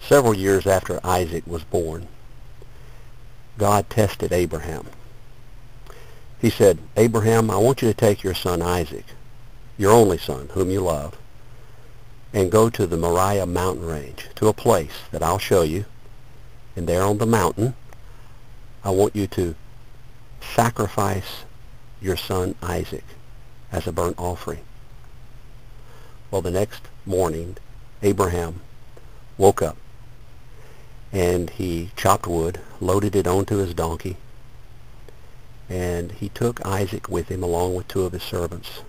Several years after Isaac was born, God tested Abraham. He said, Abraham, I want you to take your son Isaac, your only son, whom you love, and go to the Moriah mountain range, to a place that I'll show you. And there on the mountain, I want you to sacrifice your son Isaac as a burnt offering. Well, the next morning, Abraham woke up, and he chopped wood, loaded it onto his donkey, and he took Isaac with him along with 2 of his servants.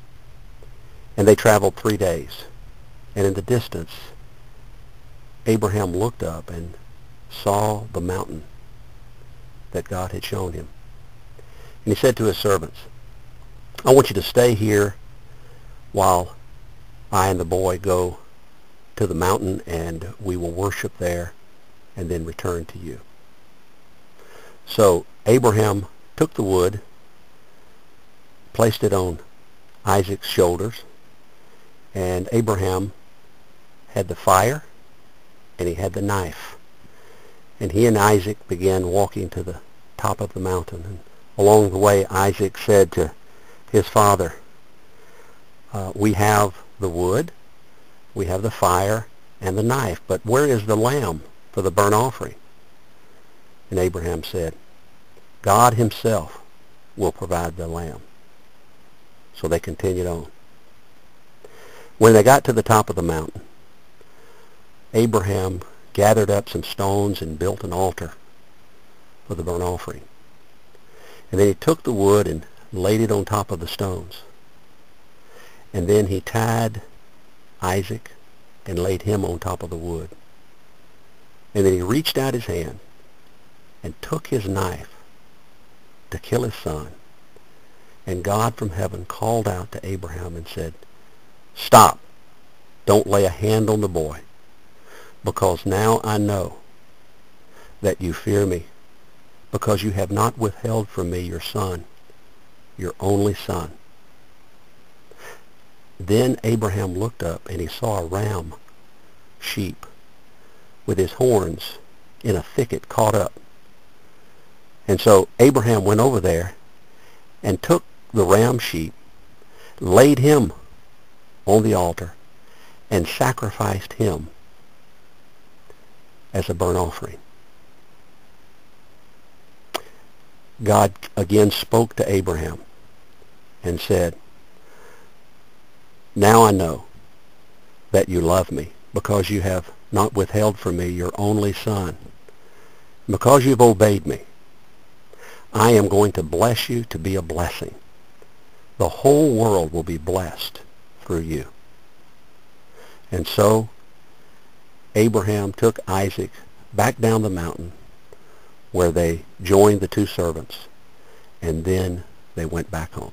And they traveled 3 days. And in the distance, Abraham looked up and saw the mountain that God had shown him. And he said to his servants, I want you to stay here while I and the boy go to the mountain, and we will worship there and then return to you. So Abraham took the wood, placed it on Isaac's shoulders, and Abraham had the fire and he had the knife. And he and Isaac began walking to the top of the mountain. And along the way, Isaac said to his father, we have the wood, we have the fire and the knife, but where is the lamb for the burnt offering? And Abraham said, God himself will provide the lamb. So they continued on. When they got to the top of the mountain, Abraham gathered up some stones and built an altar for the burnt offering. And then he took the wood and laid it on top of the stones. And then he tied Isaac and laid him on top of the wood. And then he reached out his hand and took his knife to kill his son. And God from heaven called out to Abraham and said, stop. Don't lay a hand on the boy, because now I know that you fear me, because you have not withheld from me your son, your only son. Then Abraham looked up and he saw a ram sheep with his horns in a thicket caught up. And so Abraham went over there and took the ram sheep, laid him on the altar, and sacrificed him as a burnt offering. God again spoke to Abraham and said, now I know that you love me, because you have not withheld from me your only son. Because you've obeyed me, I am going to bless you to be a blessing. The whole world will be blessed through you. And so Abraham took Isaac back down the mountain, where they joined the 2 servants, and then they went back home.